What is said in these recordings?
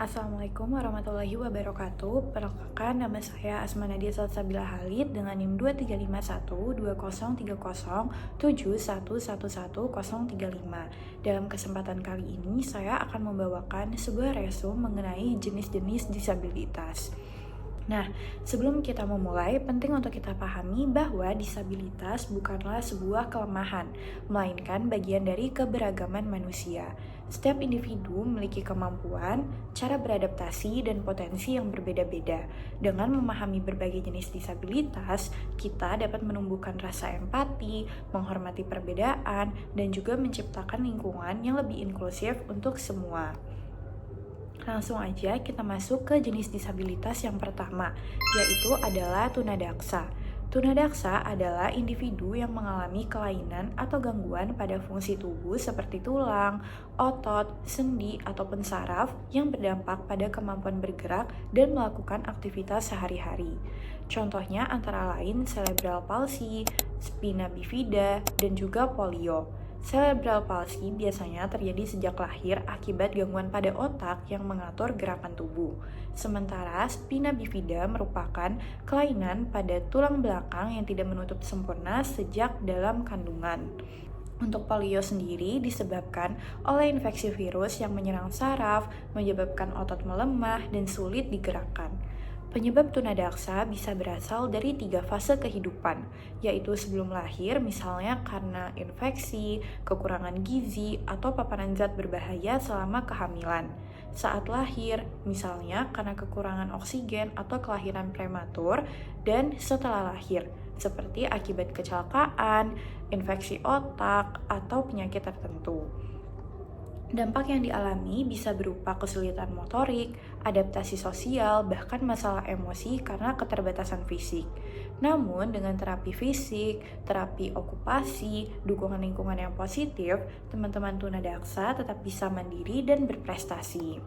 Assalamualaikum warahmatullahi wabarakatuh. Perkenalkan, nama saya Asma Nadia Salsabila Halid dengan NIM 2351203071111035. Dalam kesempatan kali ini, saya akan membawakan sebuah resume mengenai jenis-jenis disabilitas. Nah, sebelum kita memulai, penting untuk kita pahami bahwa disabilitas bukanlah sebuah kelemahan, melainkan bagian dari keberagaman manusia. Setiap individu memiliki kemampuan, cara beradaptasi, dan potensi yang berbeda-beda. Dengan memahami berbagai jenis disabilitas, kita dapat menumbuhkan rasa empati, menghormati perbedaan, dan juga menciptakan lingkungan yang lebih inklusif untuk semua. Langsung aja kita masuk ke jenis disabilitas yang pertama, yaitu adalah tunadaksa. Tunadaksa adalah individu yang mengalami kelainan atau gangguan pada fungsi tubuh seperti tulang, otot, sendi, ataupun saraf yang berdampak pada kemampuan bergerak dan melakukan aktivitas sehari-hari. Contohnya antara lain cerebral palsy, spina bifida, dan juga polio. Cerebral palsy biasanya terjadi sejak lahir akibat gangguan pada otak yang mengatur gerakan tubuh. Sementara spina bifida merupakan kelainan pada tulang belakang yang tidak menutup sempurna sejak dalam kandungan. Untuk polio sendiri disebabkan oleh infeksi virus yang menyerang saraf, menyebabkan otot melemah dan sulit digerakkan. Penyebab tunadaksa bisa berasal dari 3 fase kehidupan, yaitu sebelum lahir misalnya karena infeksi, kekurangan gizi, atau paparan zat berbahaya selama kehamilan. Saat lahir, misalnya karena kekurangan oksigen atau kelahiran prematur, dan setelah lahir, seperti akibat kecelakaan, infeksi otak, atau penyakit tertentu. Dampak yang dialami bisa berupa kesulitan motorik, adaptasi sosial, bahkan masalah emosi karena keterbatasan fisik. Namun, dengan terapi fisik, terapi okupasi, dukungan lingkungan yang positif, teman-teman tunadaksa tetap bisa mandiri dan berprestasi.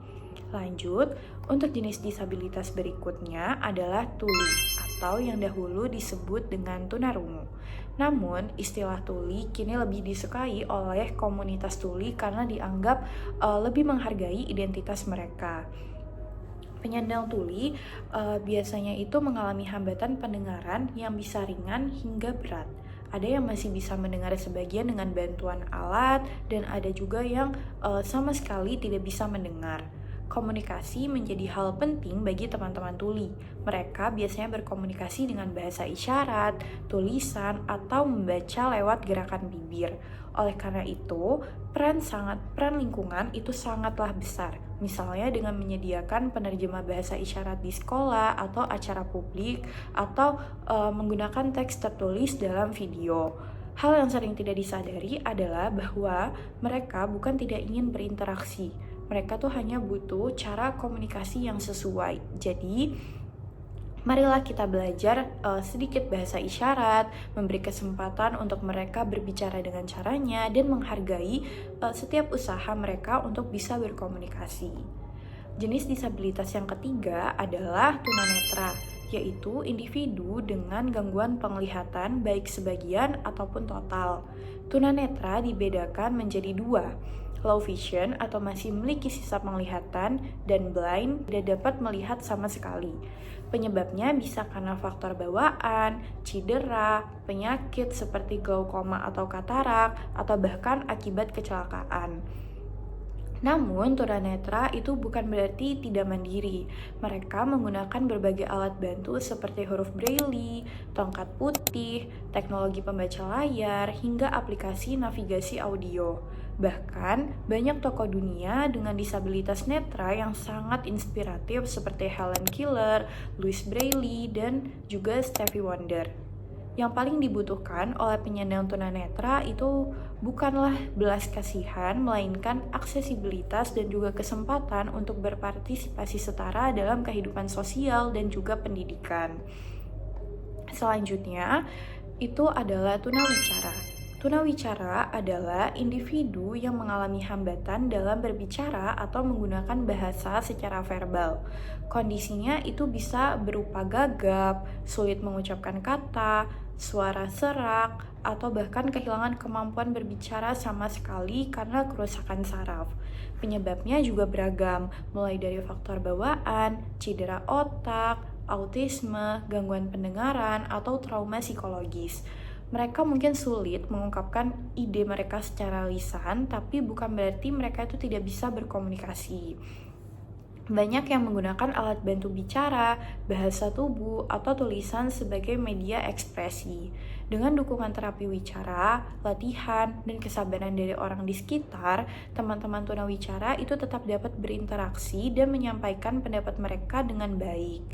Lanjut, untuk jenis disabilitas berikutnya adalah tuli atau yang dahulu disebut dengan tunarungu. Namun, istilah tuli kini lebih disukai oleh komunitas tuli karena dianggap lebih menghargai identitas mereka. Penyandang tuli biasanya itu mengalami hambatan pendengaran yang bisa ringan hingga berat. Ada yang masih bisa mendengar sebagian dengan bantuan alat, dan ada juga yang sama sekali tidak bisa mendengar. Komunikasi menjadi hal penting bagi teman-teman tuli. Mereka biasanya berkomunikasi dengan bahasa isyarat, tulisan, atau membaca lewat gerakan bibir. Oleh karena itu, peran lingkungan itu sangatlah besar. Misalnya dengan menyediakan penerjemah bahasa isyarat di sekolah atau acara publik, atau menggunakan teks tertulis dalam video. Hal yang sering tidak disadari adalah bahwa mereka bukan tidak ingin berinteraksi. Mereka tuh hanya butuh cara komunikasi yang sesuai. Jadi, marilah kita belajar sedikit bahasa isyarat, memberi kesempatan untuk mereka berbicara dengan caranya, dan menghargai setiap usaha mereka untuk bisa berkomunikasi. Jenis disabilitas yang ketiga adalah tunanetra, yaitu individu dengan gangguan penglihatan baik sebagian ataupun total. Tunanetra dibedakan menjadi 2, low vision atau masih memiliki sisa penglihatan, dan blind tidak dapat melihat sama sekali. Penyebabnya bisa karena faktor bawaan, cedera, penyakit seperti glaukoma atau katarak, atau bahkan akibat kecelakaan. Namun, tunanetra itu bukan berarti tidak mandiri. Mereka menggunakan berbagai alat bantu seperti huruf braille, tongkat putih, teknologi pembaca layar, hingga aplikasi navigasi audio. Bahkan, banyak tokoh dunia dengan disabilitas netra yang sangat inspiratif seperti Helen Keller, Louise Braille, dan juga Stevie Wonder. Yang paling dibutuhkan oleh penyandang tunanetra itu bukanlah belas kasihan, melainkan aksesibilitas dan juga kesempatan untuk berpartisipasi setara dalam kehidupan sosial dan juga pendidikan. Selanjutnya, itu adalah tunawicara. Tunawicara adalah individu yang mengalami hambatan dalam berbicara atau menggunakan bahasa secara verbal. Kondisinya itu bisa berupa gagap, sulit mengucapkan kata, suara serak, atau bahkan kehilangan kemampuan berbicara sama sekali karena kerusakan saraf. Penyebabnya juga beragam, mulai dari faktor bawaan, cedera otak, autisme, gangguan pendengaran, atau trauma psikologis. Mereka mungkin sulit mengungkapkan ide mereka secara lisan, tapi bukan berarti mereka itu tidak bisa berkomunikasi. Banyak yang menggunakan alat bantu bicara, bahasa tubuh, atau tulisan sebagai media ekspresi. Dengan dukungan terapi wicara, latihan, dan kesabaran dari orang di sekitar, teman-teman tunawicara itu tetap dapat berinteraksi dan menyampaikan pendapat mereka dengan baik.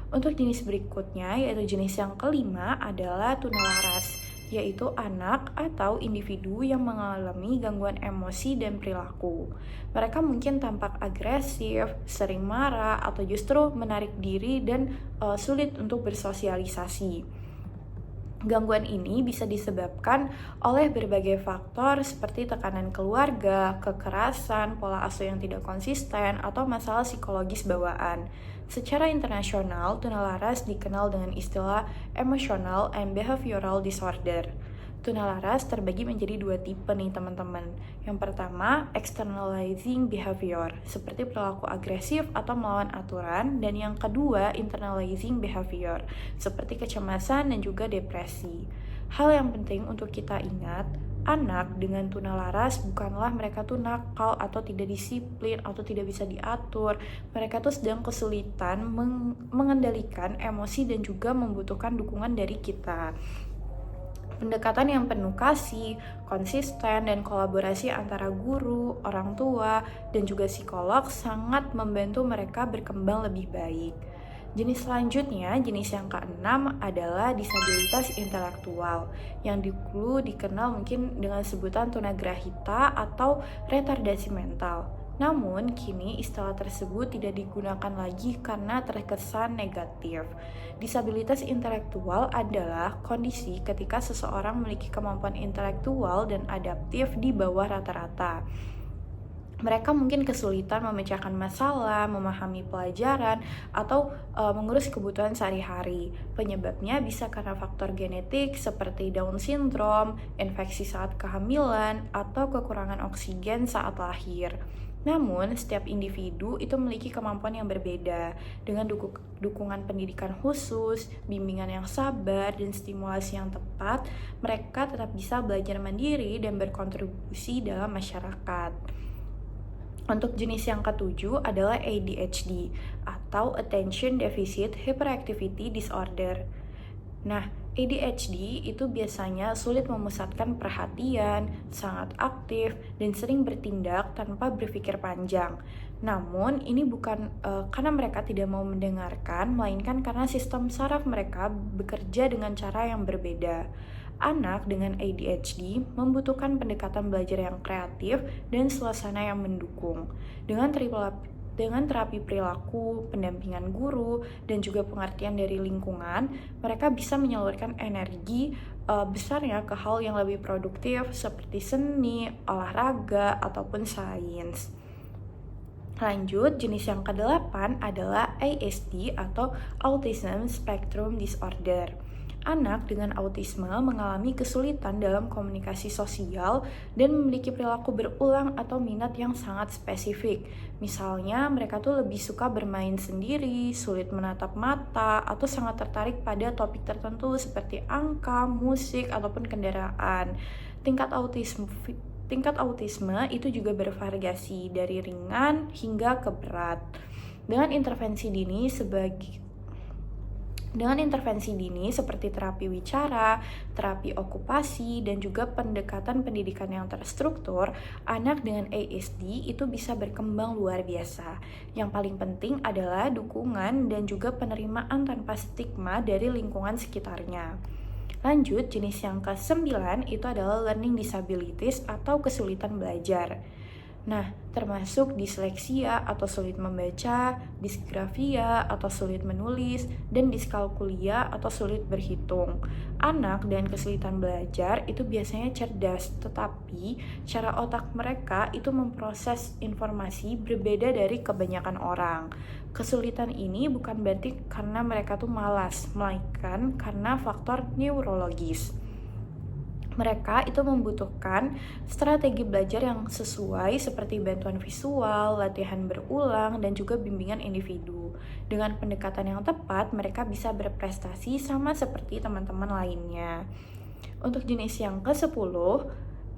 Untuk jenis berikutnya, yaitu jenis yang kelima adalah tunalaras, yaitu anak atau individu yang mengalami gangguan emosi dan perilaku. Mereka mungkin tampak agresif, sering marah, atau justru menarik diri dan sulit untuk bersosialisasi. Gangguan ini bisa disebabkan oleh berbagai faktor seperti tekanan keluarga, kekerasan, pola asuh yang tidak konsisten, atau masalah psikologis bawaan. Secara internasional, tunalaras dikenal dengan istilah Emotional and Behavioral Disorder. Tunalaras terbagi menjadi dua tipe nih teman-teman. Yang pertama, externalizing behavior, seperti perilaku agresif atau melawan aturan, dan yang kedua, internalizing behavior, seperti kecemasan dan juga depresi. Hal yang penting untuk kita ingat, anak dengan tunalaras bukanlah mereka tuh nakal atau tidak disiplin atau tidak bisa diatur. Mereka tuh sedang kesulitan mengendalikan emosi dan juga membutuhkan dukungan dari kita. Pendekatan yang penuh kasih, konsisten, dan kolaborasi antara guru, orang tua, dan juga psikolog sangat membantu mereka berkembang lebih baik. Jenis selanjutnya, jenis yang keenam adalah disabilitas intelektual, yang dulu dikenal mungkin dengan sebutan tunagrahita atau retardasi mental. Namun, kini istilah tersebut tidak digunakan lagi karena terkesan negatif. Disabilitas intelektual adalah kondisi ketika seseorang memiliki kemampuan intelektual dan adaptif di bawah rata-rata. Mereka mungkin kesulitan memecahkan masalah, memahami pelajaran, atau mengurus kebutuhan sehari-hari. Penyebabnya bisa karena faktor genetik seperti Down syndrome, infeksi saat kehamilan, atau kekurangan oksigen saat lahir. Namun, setiap individu itu memiliki kemampuan yang berbeda. Dengan dukungan pendidikan khusus, bimbingan yang sabar, dan stimulasi yang tepat, mereka tetap bisa belajar mandiri dan berkontribusi dalam masyarakat. Untuk jenis yang ketujuh adalah ADHD atau Attention Deficit Hyperactivity Disorder. Nah, ADHD itu biasanya sulit memusatkan perhatian, sangat aktif, dan sering bertindak tanpa berpikir panjang. Namun, ini bukan karena mereka tidak mau mendengarkan, melainkan karena sistem saraf mereka bekerja dengan cara yang berbeda. Anak dengan ADHD membutuhkan pendekatan belajar yang kreatif dan suasana yang mendukung. Dengan terapi perilaku, pendampingan guru, dan juga pengertian dari lingkungan, mereka bisa menyalurkan energi besarnya ke hal yang lebih produktif seperti seni, olahraga, ataupun sains. Lanjut, jenis yang ke-8 adalah ASD atau Autism Spectrum Disorder. Anak dengan autisme mengalami kesulitan dalam komunikasi sosial dan memiliki perilaku berulang atau minat yang sangat spesifik. Misalnya, mereka tuh lebih suka bermain sendiri, sulit menatap mata, atau sangat tertarik pada topik tertentu seperti angka, musik, ataupun kendaraan. Tingkat autisme itu juga bervariasi dari ringan hingga ke berat. Dengan intervensi dini seperti terapi wicara, terapi okupasi, dan juga pendekatan pendidikan yang terstruktur, anak dengan ASD itu bisa berkembang luar biasa. Yang paling penting adalah dukungan dan juga penerimaan tanpa stigma dari lingkungan sekitarnya. Lanjut, jenis yang ke-9 itu adalah learning disabilities atau kesulitan belajar. Nah, termasuk disleksia atau sulit membaca, disgrafia atau sulit menulis, dan diskalkulia atau sulit berhitung. Anak dengan kesulitan belajar itu biasanya cerdas, tetapi cara otak mereka itu memproses informasi berbeda dari kebanyakan orang. Kesulitan ini bukan berarti karena mereka tuh malas, melainkan karena faktor neurologis. Mereka itu membutuhkan strategi belajar yang sesuai seperti bantuan visual, latihan berulang, dan juga bimbingan individu. Dengan pendekatan yang tepat, mereka bisa berprestasi sama seperti teman-teman lainnya. Untuk jenis yang ke-10,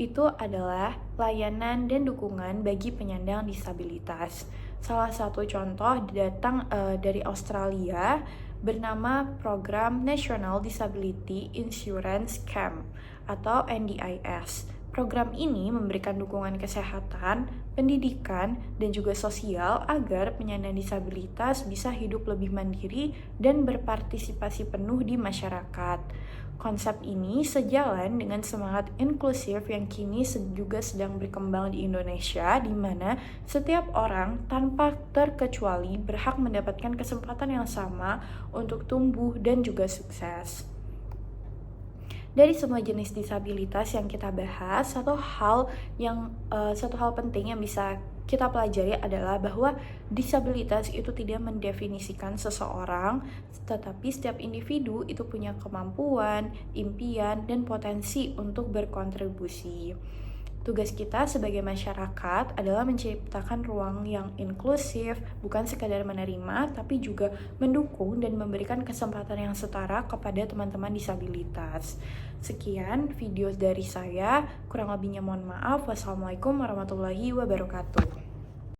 itu adalah layanan dan dukungan bagi penyandang disabilitas. Salah satu contoh datang dari Australia bernama Program National Disability Insurance Scheme atau NDIS. Program ini memberikan dukungan kesehatan, pendidikan, dan juga sosial agar penyandang disabilitas bisa hidup lebih mandiri dan berpartisipasi penuh di masyarakat. Konsep ini sejalan dengan semangat inklusif yang kini juga sedang berkembang di Indonesia, di mana setiap orang tanpa terkecuali berhak mendapatkan kesempatan yang sama untuk tumbuh dan juga sukses. Dari semua jenis disabilitas yang kita bahas, satu hal penting yang bisa kita pelajari adalah bahwa disabilitas itu tidak mendefinisikan seseorang, tetapi setiap individu itu punya kemampuan, impian, dan potensi untuk berkontribusi. Tugas kita sebagai masyarakat adalah menciptakan ruang yang inklusif, bukan sekadar menerima, tapi juga mendukung dan memberikan kesempatan yang setara kepada teman-teman disabilitas. Sekian video dari saya, kurang lebihnya mohon maaf. Wassalamualaikum warahmatullahi wabarakatuh.